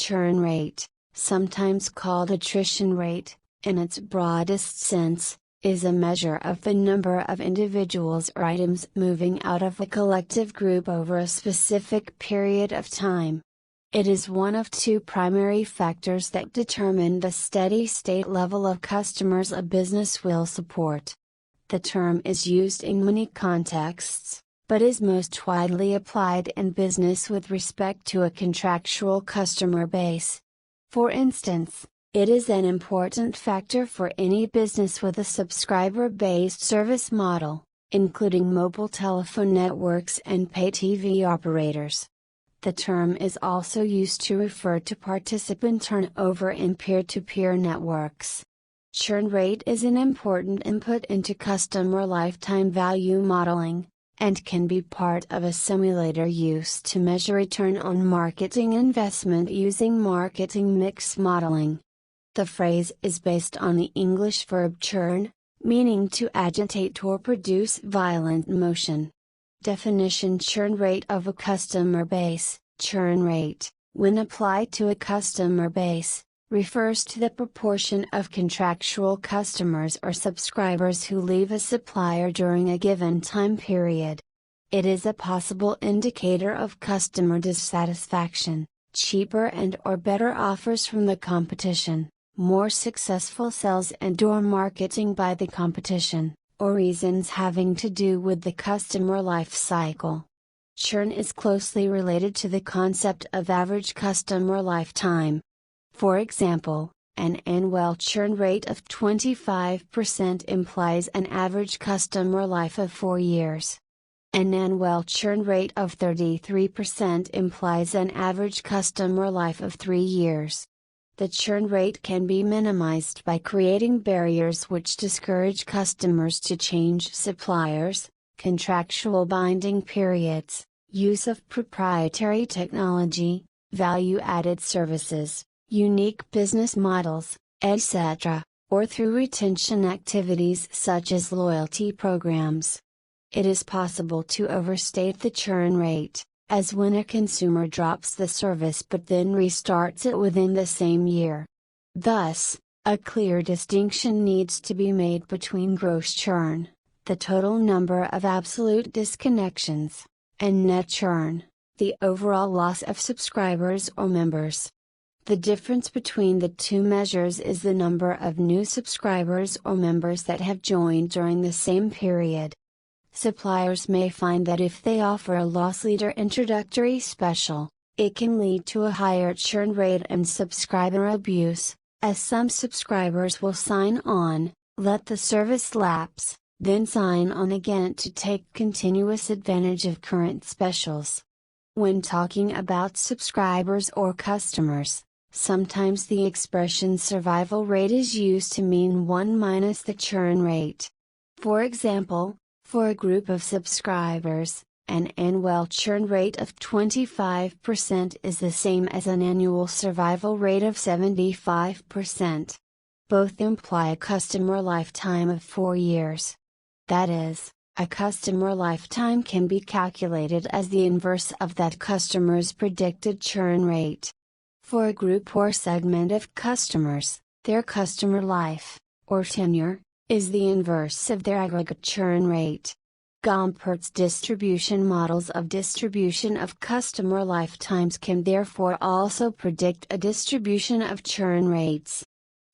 churn rate, sometimes called attrition rate, in its broadest sense, is a measure of the number of individuals or items moving out of a collective group over a specific period of time. It is one of two primary factors that determine the steady state level of customers a business will support. The term is used in many contexts, but is most widely applied in business with respect to a contractual customer base. For instance, it is an important factor for any business with a subscriber-based service model, including mobile telephone networks and pay TV operators. The term is also used to refer to participant turnover in peer-to-peer networks. Churn rate is an important input into customer lifetime value modeling, and can be part of a simulator used to measure return on marketing investment using marketing mix modeling. The phrase is based on the English verb churn, meaning to agitate or produce violent motion. Definition: churn rate of a customer base. Churn rate, when applied to a customer base, refers to the proportion of contractual customers or subscribers who leave a supplier during a given time period. It is a possible indicator of customer dissatisfaction, cheaper and/or better offers from the competition, more successful sales and/or marketing by the competition, or reasons having to do with the customer life cycle. Churn is closely related to the concept of average customer lifetime. For example, an annual churn rate of 25% implies an average customer life of 4 years. An annual churn rate of 33% implies an average customer life of 3 years. The churn rate can be minimized by creating barriers which discourage customers to change suppliers, contractual binding periods, use of proprietary technology, value-added services, unique business models, etc., or through retention activities such as loyalty programs. It is possible to overstate the churn rate, as when a consumer drops the service but then restarts it within the same year. Thus, a clear distinction needs to be made between gross churn, the total number of absolute disconnections, and net churn, the overall loss of subscribers or members. The difference between the two measures is the number of new subscribers or members that have joined during the same period. Suppliers may find that if they offer a loss leader introductory special, it can lead to a higher churn rate and subscriber abuse, as some subscribers will sign on, let the service lapse, then sign on again to take continuous advantage of current specials. When talking about subscribers or customers, sometimes the expression survival rate is used to mean 1 minus the churn rate. For example, for a group of subscribers, an annual churn rate of 25% is the same as an annual survival rate of 75%. Both imply a customer lifetime of 4 years. That is, a customer lifetime can be calculated as the inverse of that customer's predicted churn rate. For a group or segment of customers, their customer life, or tenure, is the inverse of their aggregate churn rate. Gompertz distribution models of distribution of customer lifetimes can therefore also predict a distribution of churn rates.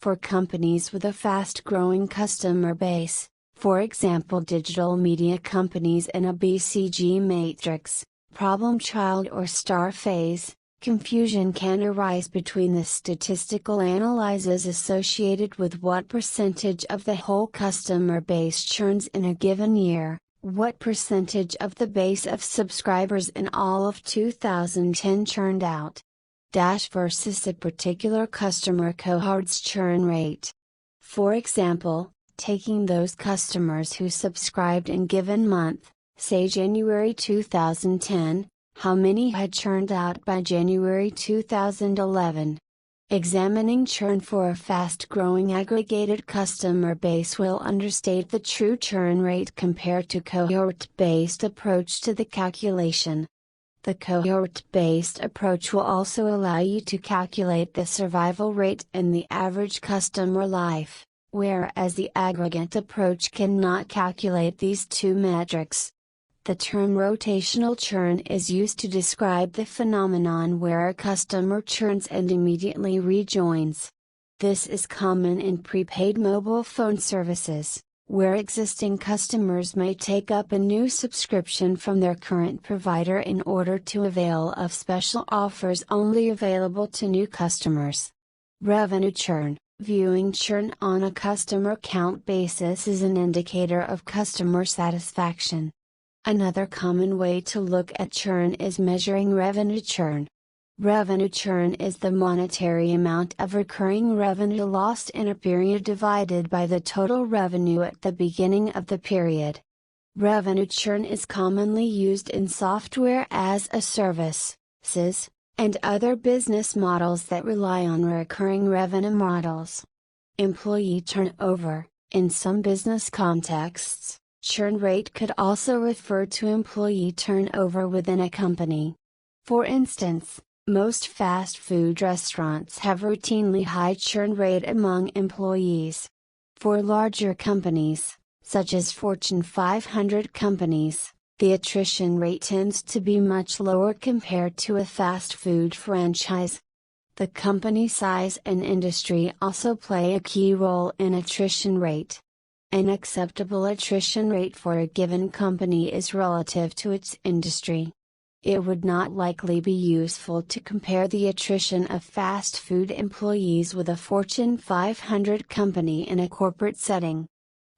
For companies with a fast-growing customer base, for example digital media companies in a BCG matrix, problem child or star phase, confusion can arise between the statistical analyses associated with what percentage of the whole customer base churns in a given year, what percentage of the base of subscribers in all of 2010 churned out, versus a particular customer cohort's churn rate. For example, taking those customers who subscribed in given month, say January 2010, how many had churned out by January 2011? Examining churn for a fast-growing aggregated customer base will understate the true churn rate compared to cohort-based approach to the calculation. The cohort-based approach will also allow you to calculate the survival rate in the average customer life, whereas the aggregate approach cannot calculate these two metrics. The term rotational churn is used to describe the phenomenon where a customer churns and immediately rejoins. This is common in prepaid mobile phone services, where existing customers may take up a new subscription from their current provider in order to avail of special offers only available to new customers. Revenue churn. Viewing churn on a customer count basis is an indicator of customer satisfaction. Another common way to look at churn is measuring revenue churn. Revenue churn is the monetary amount of recurring revenue lost in a period divided by the total revenue at the beginning of the period. Revenue churn is commonly used in software as a service, SaaS, and other business models that rely on recurring revenue models. Employee turnover. In some business contexts, churn rate could also refer to employee turnover within a company. For instance, most fast food restaurants have routinely high churn rate among employees. For larger companies, such as Fortune 500 companies, the attrition rate tends to be much lower compared to a fast food franchise. The company size and industry also play a key role in attrition rate. An acceptable attrition rate for a given company is relative to its industry. It would not likely be useful to compare the attrition of fast food employees with a Fortune 500 company in a corporate setting.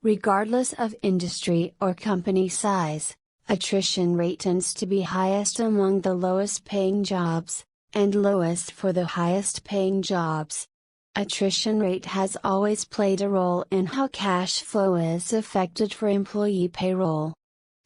Regardless of industry or company size, attrition rate tends to be highest among the lowest paying jobs, and lowest for the highest paying jobs. Attrition rate has always played a role in how cash flow is affected for employee payroll.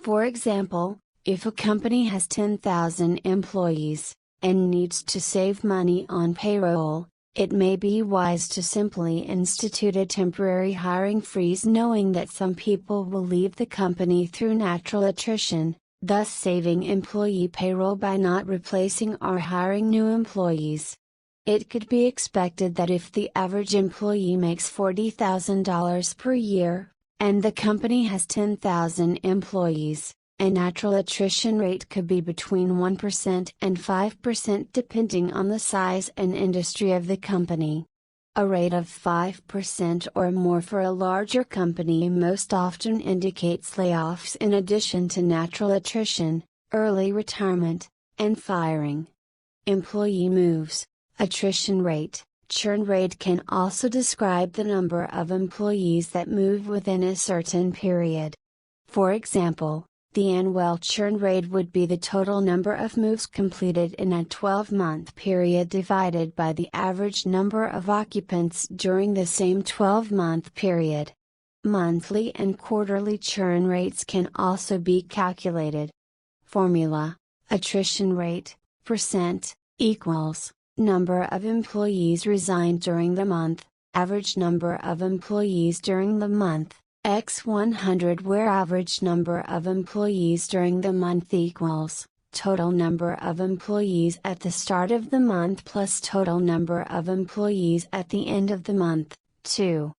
For example, if a company has 10,000 employees, and needs to save money on payroll, it may be wise to simply institute a temporary hiring freeze, knowing that some people will leave the company through natural attrition, thus saving employee payroll by not replacing or hiring new employees. It could be expected that if the average employee makes $40,000 per year, and the company has 10,000 employees, a natural attrition rate could be between 1% and 5% depending on the size and industry of the company. A rate of 5% or more for a larger company most often indicates layoffs in addition to natural attrition, early retirement, and firing. Employee moves. Attrition rate. Churn rate can also describe the number of employees that move within a certain period. For example, the annual churn rate would be the total number of moves completed in a 12-month period divided by the average number of occupants during the same 12-month period. Monthly and quarterly churn rates can also be calculated. Formula: attrition rate, percent, equals number of employees resigned during the month, average number of employees during the month, x 100, where average number of employees during the month equals total number of employees at the start of the month plus total number of employees at the end of the month. 2.